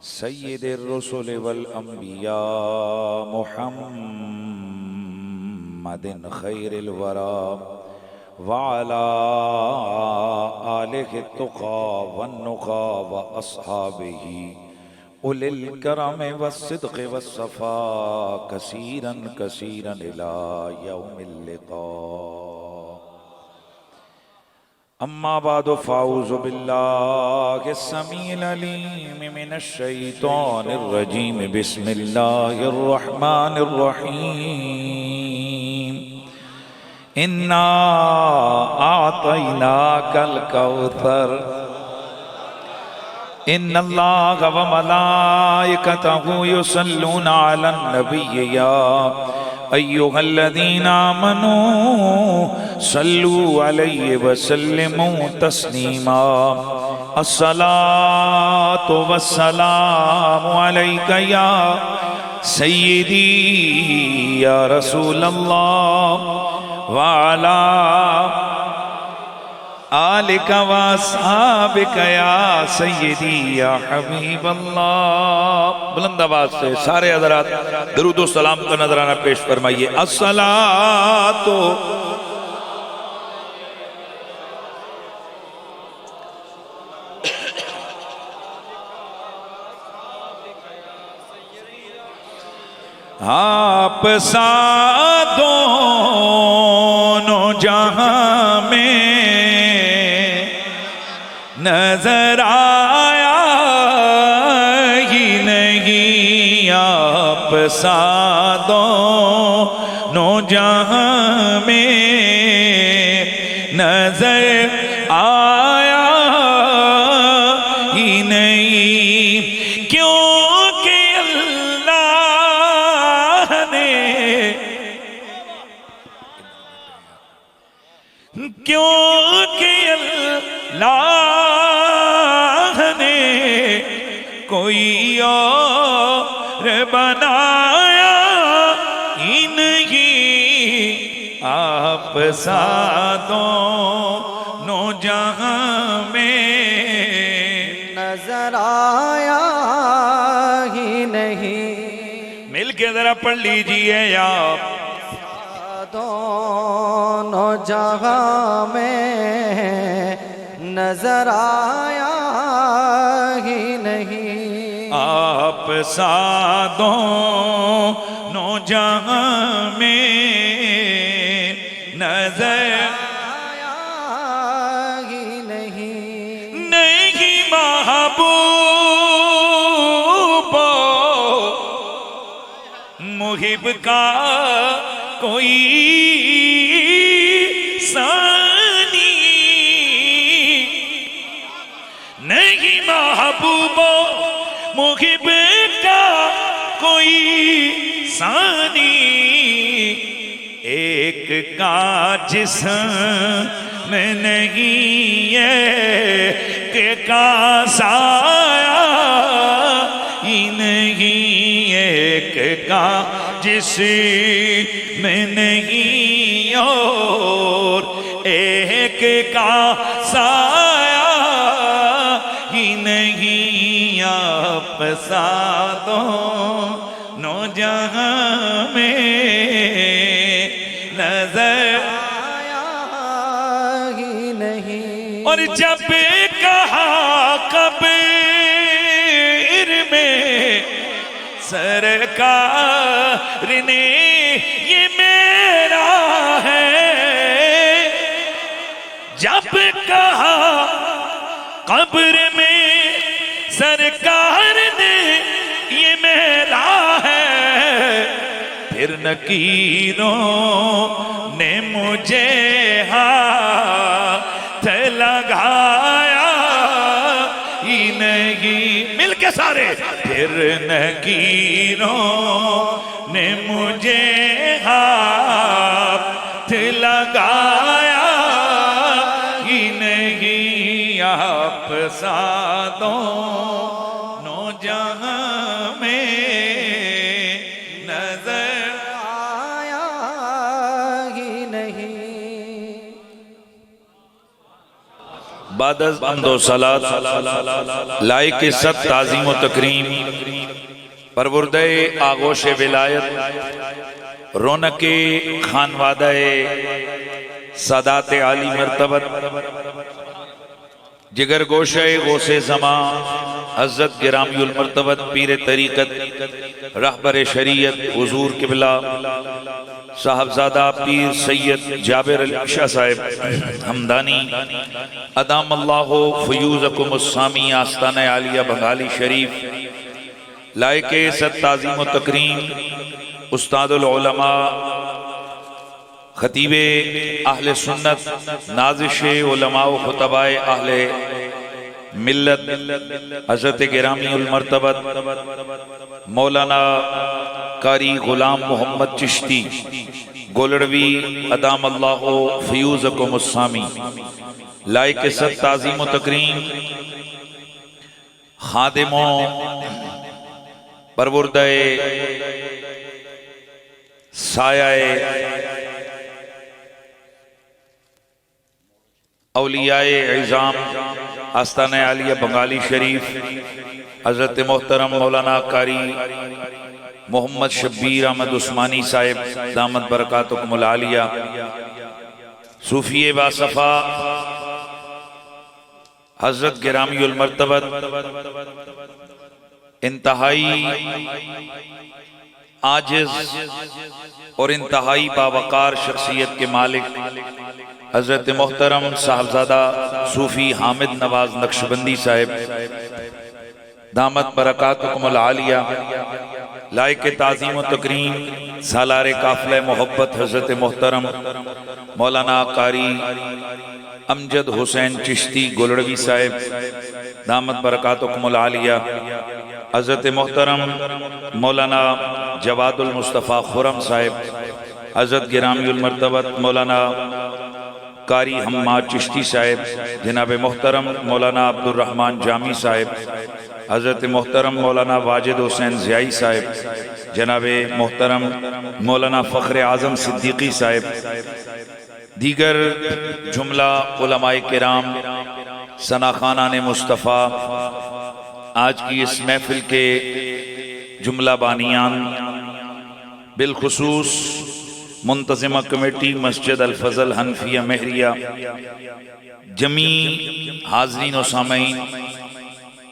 सय्यिदिर रुसुल वल अंबिया मुहम्मदिन खैरिल वरा व अला आलिहि तुक़ा वन नुक़ा व अस्हाबिही उलिल करम वस्सिद्क़ वस्सफ़ा कसीरन कसीरन इला यौमिल लिक़ा। अम्मा बादु फ़ाऊज़ु बिल्लाहि समीइल अलीम मिनश शैतानिर रजीम बिस्मिल्लाहिर रहमानिर रहीम। इन्ना आतैनाकल कौसर इन्नल्लाह व मलाइकतहु युसल्लूना अलन नबी या अय्युहल्लज़ीना आमनू सल्लू अलैहि व सल्लिमू तस्लीमा। अस्सलातु वस्सलामु अलैका या सय्यिदी या रसूलल्लाह व अला आलिका व अस्हाबिका या सय्यदी या हबीबल्लाह। बुलंद आवाज से सारे हज़रात दरूद व सलाम का नजराना पेश फरमाइए। अस्सलातु आप सा दोनों जहां में नजर आया ही नहीं, आप सा दोनों जहां में नजर आया ही नहीं। क्योंकि अल्लाह ने कोई और बनाया ही नहीं, आप सा दोनों जहां में नजर आया ही नहीं। मिल के जरा पढ़ लीजिए आप। दोनों जहां में नजर आया ही नहीं, आप सा दोनों जहां में नजर आया ही नहीं। नहीं महबूबो मुहिब का कोई सानी, नहीं महबूबो मुहिब का कोई सानी। एक का जिस्म नहीं है के का साया ही नहीं, एक का जिस्म नहीं और एक का साया ही नहीं, आप सा दोनों जहां में नजर आया ही नहीं। और जब कहा कब्र में सरकार ने ये मेरा है, जब कहा कब्र में सरकार ने ये मेरा है, फिर नकीरों ने मुझे हाथ लगाया ही नहीं। मिल के सारे फिर नकीरों ने मुझे हाथ लगाया ही नहीं, आप सा दोनों जहां में नजर आया ही नहीं। बादस बंदो सलात लाइक सत ताज़ीम व तकरीम परवरदे आगोश विलायत रौनके खानवादे सादात आली मर्तबत जिगर गोशे गोसे जमा हज़रत गिरामियुल मर्तबत पीर तरीक़त रहबर शरीयत हुजूर किबला साहबजादा पीर सैयद जाबिर अली शाह साहिब हमदानी अदाम अल्लाह फयूज़कुम अस्सामी आस्ताना आलिया बंगाली शरीफ लायके सत ताज़ीम व तकरीम उस्तादुल उलमा खतीबे अहले सुन्नत नाज़िशे उलमा व खुतबाए अहले मिल्लत हज़रत गिरामियुल मर्तबत मौलाना कारी गुलाम मोहम्मद चिश्ती गोलड़वी अदाम अल्लाह फयूज़कुम अस्सामी लायक सत ताज़ीम व तकरीम खादिमों परवरदे सायाए औलियाए इज़ाम आस्ताना आलिया बंगाली शरीफ हज़रत मोहतरम मौलाना कारी मोहम्मद शब्बीर अहमद उस्मानी साहिब दामत बरकातुकुमुल आलिया सूफिये बासफ़ा हज़रत गिरामियुल मर्तबत इंतहाई आजिज़ और इंतहाई बावकार शख्सियत के मालिक हज़रत मोहतरम साहबजादा सूफ़ी हामिद नवाज नक्शबंदी साहिब दामत बरकातुकुमुल आलिया लायक ताज़ीम व तकरीम सालारे काफ़िले मोहब्बत हज़रत मोहतरम मौलाना कारी अमजद हुसैन चिश्ती गोलड़वी साहिब दामत बरकातुकुमुल आलिया हज़रत मोहतरम मौलाना जवादुल मुस्तफ़ा खुरम साहिब हज़रत गिरामियुल मर्तबत मौलाना कारी हम्माद चिश्ती साहिब जनाब मोहतरम मौलाना अब्दुर रहमान जामी साहिब हज़रत मोहतरम मौलाना वाजिद हुसैन ज़ियाई साहिब जनाब मोहतरम मौलाना फ़ख्र आज़म सिद्दीकी साहिब दीगर जुमला उलमाए किराम सनाखानाने मुस्तफ़ा आज की इस महफिल के जुमला बानियान बिलखुसूस मुंतज़िमा कमेटी मस्जिद अल फज़ल हनफिया महरिया जमी हाज़रीन व सामईन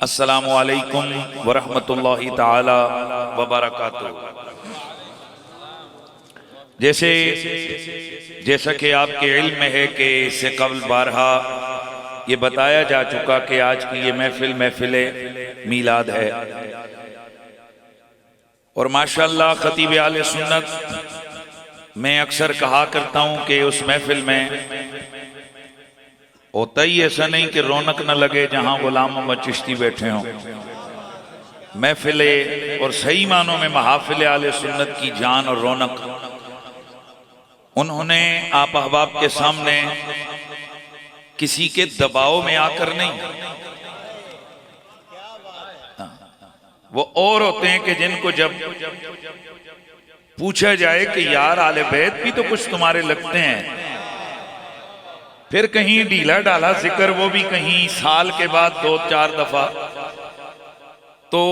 अस्सलामु अलैकुम व रहमतुल्लाहि ताला व बरकातुहू। जैसा कि आपके इल्म में है कि इससे कबल बारहा ये बताया जा चुका कि आज की ये महफिल मीलाद है और माशाअल्लाह खतीब आले सुन्नत मैं अक्सर कहा करता हूं कि उस महफिल में होता ही ऐसा नहीं कि रौनक न लगे जहां गुलाम मोहम्मद चिश्ती बैठे हों। महफिले और सही मानों में महाफिल आले सुन्नत की जान और रौनक उन्होंने आप अहबाब के सामने किसी के दबाव में आकर नहीं, वो और होते हैं कि जिनको जब पूछा जाए कि यार आले बैत भी तो कुछ तुम्हारे लगते हैं, फिर कहीं ढीला डाला जिक्र, वो भी कहीं साल के बाद 2-4 दफा, तो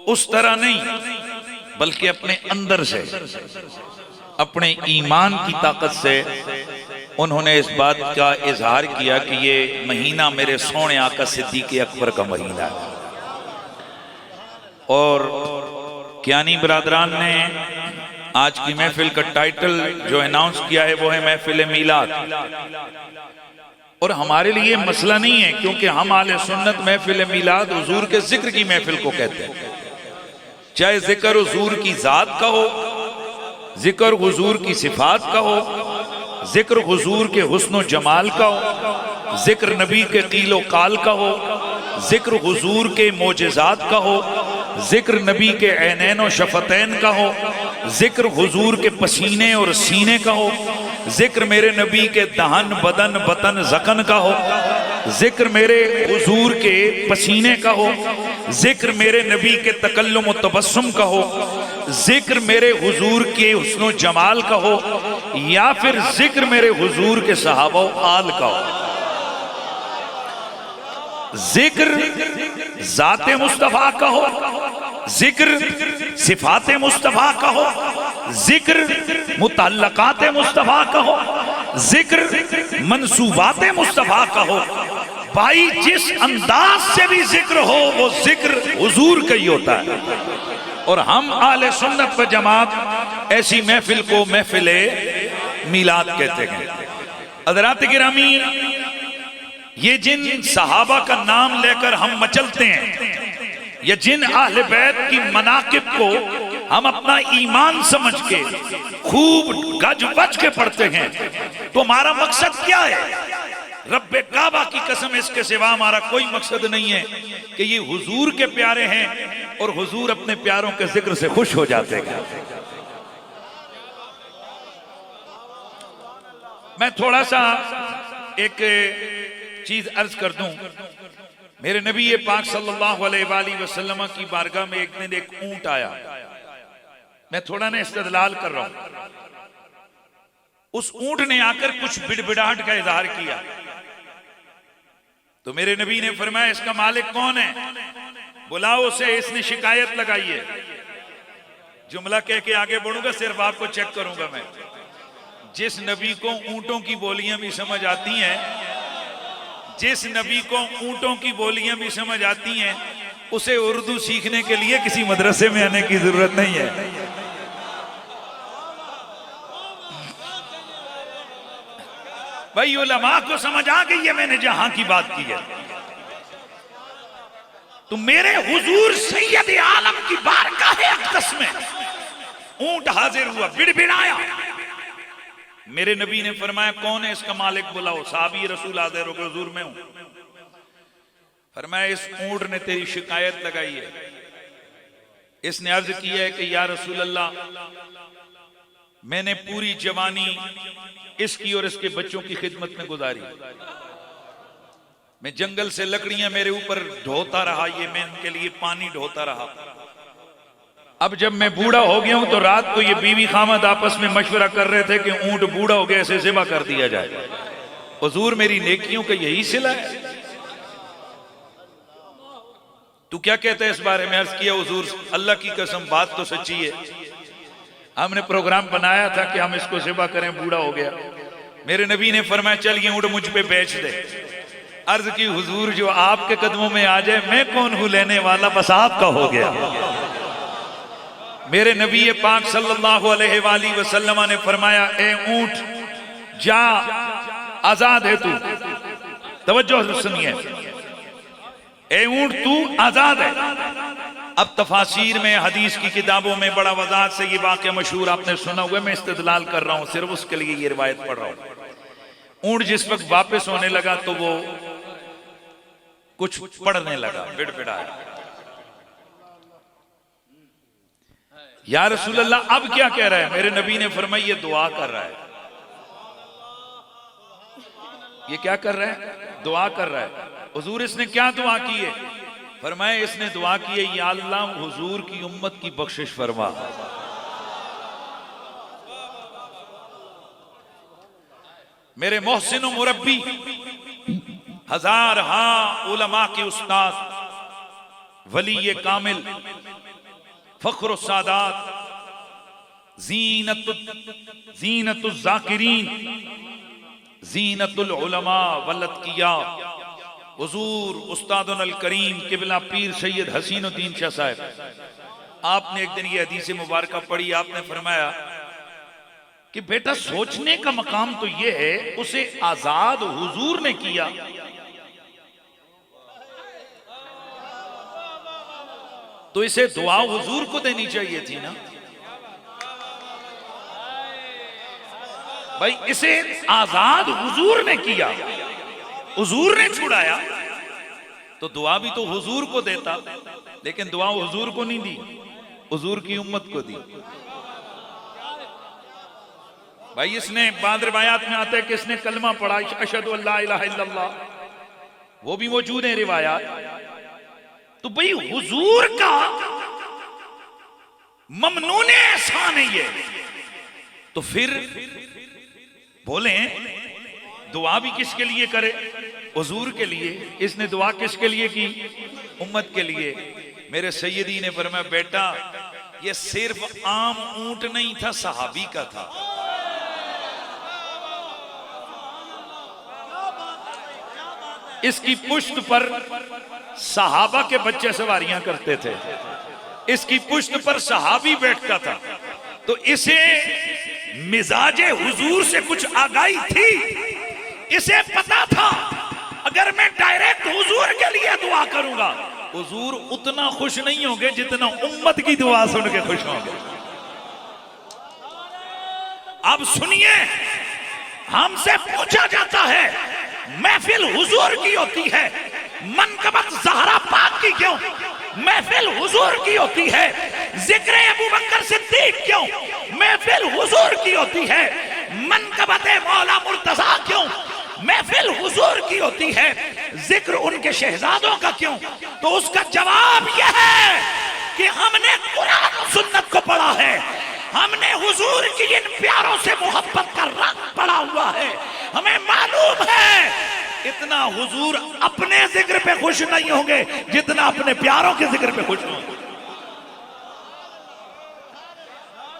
उस तरह नहीं बल्कि अपने अंदर से अपने ईमान की ताकत से उन्होंने इस बात का इजहार किया कि ये महीना मेरे सोने आका सिद्दीक़ अकबर का महीना है। और कियानी बरादरान ने आज की महफिल का टाइटल जो अनाउंस किया है वो है महफिल मीलाद। और हमारे लिए मसला नहीं है क्योंकि हम आले सुन्नत महफिल मीलाद हुजूर के जिक्र की महफिल को कहते हैं, चाहे जिक्र हुजूर की जात का हो, जिक्र हुजूर की सिफात का हो, जिक्र हुजूर के हुस्न जमाल का हो, जिक्र नबी के कीलो काल का हो, जिक्र हुजूर के मोजेजात का हो, जिक्र नबी के ऐनैन और शफतैन का हो, जिक्र हुजूर के पसीने और सीने का हो, जिक्र मेरे नबी के दहन बदन बतन जकन का हो, जिक्र मेरे हुजूर के पसीने का हो, जिक्र मेरे नबी के तकल्लुम और तबस्सुम का हो, जिक्र मेरे हुजूर के हुस्न जमाल का हो, या फिर जिक्र मेरे हुजूर के सहाबा आल का हो। जिक्र जाते मुस्तफा का हो, जिक्र सिफाते मुस्तफा का हो, जिक्र मुतल्लकाते मुस्तफा का हो, जिक्र मंसूबाते मुस्तफा का हो, भाई जिस अंदाज से भी जिक्र हो वो जिक्र हुजूर का ही होता है। और हम आले सुन्नत व जमात ऐसी महफिल को महफिले मिलाद कहते हैं। हज़रात गिरामी, ये जिन सहाबा का नाम लेकर हम मचलते हैं, या जिन अहले बैत की मनाकिब को हम अपना ईमान समझ के खूब गज बज के पढ़ते हैं, तो हमारा मकसद क्या है? रब्बे काबा की कसम, इसके सिवा हमारा कोई मकसद नहीं है कि ये हुजूर के प्यारे हैं और हुजूर अपने प्यारों के जिक्र से खुश हो जाते हैं। मैं थोड़ा सा एक चीज अर्ज कर दूं। मेरे नबी पाक सल्लल्लाहु अलैहि वसल्लम की बारगाह में एक दिन एक ऊंट आया। मैं थोड़ा ना इस्तदलाल कर रहा हूं। उस ऊंट ने आकर कुछ बिड़बिड़ाहट का इजहार किया, तो मेरे नबी ने फरमाया, इसका मालिक कौन है? बुलाओ उसे, इसने शिकायत लगाई है। जुमला कह के आगे बढ़ूंगा, सिर्फ आपको चेक करूंगा मैं। जिस नबी को ऊंटों की बोलियां भी समझ आती हैं, जिस नबी को ऊंटों की बोलियां भी समझ आती हैं, उसे उर्दू सीखने के लिए किसी मदरसे में आने की जरूरत नहीं है। भाई उलमा को समझ आ गई है मैंने जहां की बात की है। तो मेरे हुजूर सैयद आलम की बारगाह अक़दस में ऊंट हाजिर हुआ, बिड़बिड़ाया। मेरे नबी ने फरमाया, कौन है इसका मालिक? बुलाओ। साहबी रसूल हाजिर हो गए, हुजूर में हूं। फरमाया, इस ऊंट ने तेरी शिकायत लगाई है। इसने अर्ज किया है कि या रसूल अल्लाह, मैंने पूरी जवानी इसकी और इसके बच्चों की खिदमत में गुजारी। मैं जंगल से लकड़ियां मेरे ऊपर ढोता रहा, ये मैं इनके लिए पानी ढोता रहा। अब जब मैं बूढ़ा हो गया हूं तो रात को ये बीवी खामद आपस में मशवरा कर रहे थे कि ऊंट बूढ़ा हो गया, इसे ज़िबा कर दिया जाए। हुजूर, मेरी नेकियों का यही सिला है। तू क्या कहता है इस बारे में? अर्ज किया, हुजूर अल्लाह की कसम बात तो सच्ची है। हमने प्रोग्राम बनाया था कि हम इसको ज़िबा करें, बूढ़ा हो गया। मेरे नबी ने फरमाया, चल ये ऊंट मुझ पे बेच दे। अर्ज की, हुजूर जो आपके कदमों में आ जाए, मैं कौन हूं लेने वाला, बस आपका हो गया। मेरे नबी पाक सल्लल्लाहु अलैहि वसल्लम ने फरमाया, ए ऊंट जा, आजाद है तू। तवज्जो सुनिए, ए ऊंट तू आजाद है। अब तफासीर में, हदीस की किताबों में बड़ा वजाहत से ये वाक़या मशहूर आपने सुना हुआ। मैं इस्तदलाल कर रहा हूं, सिर्फ उसके लिए ये रिवायत पढ़ रहा हूं। ऊंट जिस वक्त वापस होने लगा तो वो कुछ पढ़ने लगा, बिड़बिड़ाया, या रसूल अल्लाह अब क्या कह रहा है? मेरे नबी ने फरमाया, ये दुआ कर रहा है। ये क्या कर रहा है? दुआ कर रहा है। हुजूर, इसने क्या दुआ की है? फरमाया, इसने दुआ की है, या अल्लाह हुजूर की उम्मत की बख्शिश फरमा। मेरे मोहसिन मुरब्बी, हजार उलमा के उस्ताद, वली कामिल, फख्र सादात, ज़ीनतुल ज़ाकिरीन, ज़ीनतुल उलमा वलदकिया, हुजूर उस्तादुल अल करीम किबला पीर सैयद हसीनुद्दीन शाह साहब। आपने एक दिन ये हदीस मुबारक पढ़ी। आपने फरमाया कि बेटा, सोचने का मकाम तो ये है, उसे आजाद हुजूर ने किया, तो इसे दुआ हुजूर को देनी चाहिए थी ना भाई। इसे आजाद हुजूर ने किया, हुजूर ने छुड़ाया, तो दुआ भी तो हुजूर को देता, लेकिन दुआ हुजूर को नहीं दी, हुजूर की उम्मत को दी। भाई इसने बाद रिवायात में आता है कि इसने कलमा पढ़ा, अशहदु अल्ला इलाहा इल्लल्लाह, वो भी मौजूद है रिवायात। तो भाई हुजूर का ममनून एहसान है ये, तो फिर बोले दुआ भी किसके लिए करे? हुजूर के लिए, इसने दुआ किसके लिए की? उम्मत के लिए। मेरे सैयदी ने फरमाया बेटा ये सिर्फ आम ऊंट नहीं था, सहाबी का था। इसकी पुश्त पर सहाबा के बच्चे सवारियां करते थे, इसकी पुश्त पर सहाबी बैठता था। तो इसे मिजाजे हुजूर से कुछ आगाही थी, इसे पता था अगर मैं डायरेक्ट हुजूर के लिए दुआ करूंगा हुजूर उतना खुश नहीं होंगे जितना उम्मत की दुआ सुन के खुश होंगे। अब सुनिए, हमसे पूछा जाता है महफिल हुजूर की होती है, मनकबत ज़हरा पाक की क्यों? महफिल हुजूर की होती है। जिक्र अबू बकर सिद्दीक क्यों? महफिल हुजूर की होती है। मनकबत मौला मुर्तजा क्यों? महफिल हुजूर की होती है। जिक्र उनके शहजादों का क्यों? तो उसका जवाब यह है कि हमने कुरान और सुन्नत को पढ़ा है, हमने हुजूर की इन प्यारों से मोहब्बत का रंग पड़ा हुआ है। हमें मालूम है इतना हुजूर अपने जिक्र पे खुश नहीं होंगे जितना अपने प्यारों के जिक्र पे खुश होंगे।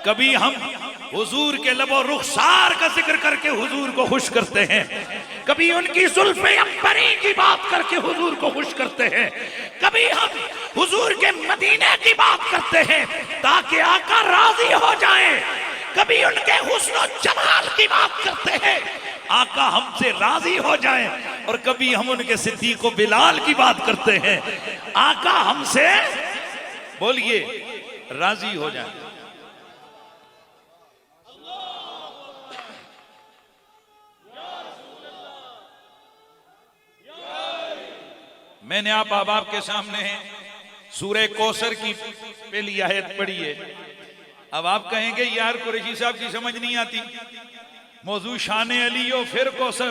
कभी हम हुजूर के लबो रुखसार का जिक्र करके हुजूर को खुश करते हैं, कभी उनकी जुल्फे अंबरी की बात करके हुजूर को खुश करते हैं, कभी हम हुजूर के मदीने की बात करते हैं ताकि आका राजी हो जाए, कभी उनके हुस्न जमाल की बात करते हैं आका हमसे राजी हो जाए, और कभी हम उनके सिद्दीक व बिलाल की बात करते हैं आका हमसे बोलिए राजी हो जाए। मैंने आप के सामने सूरह कौसर की पहली आयत पढ़ी है। अब आप कहेंगे यार कुरैशी साहब की समझ नहीं आती, मौजू शान अली हो फिर कौसर,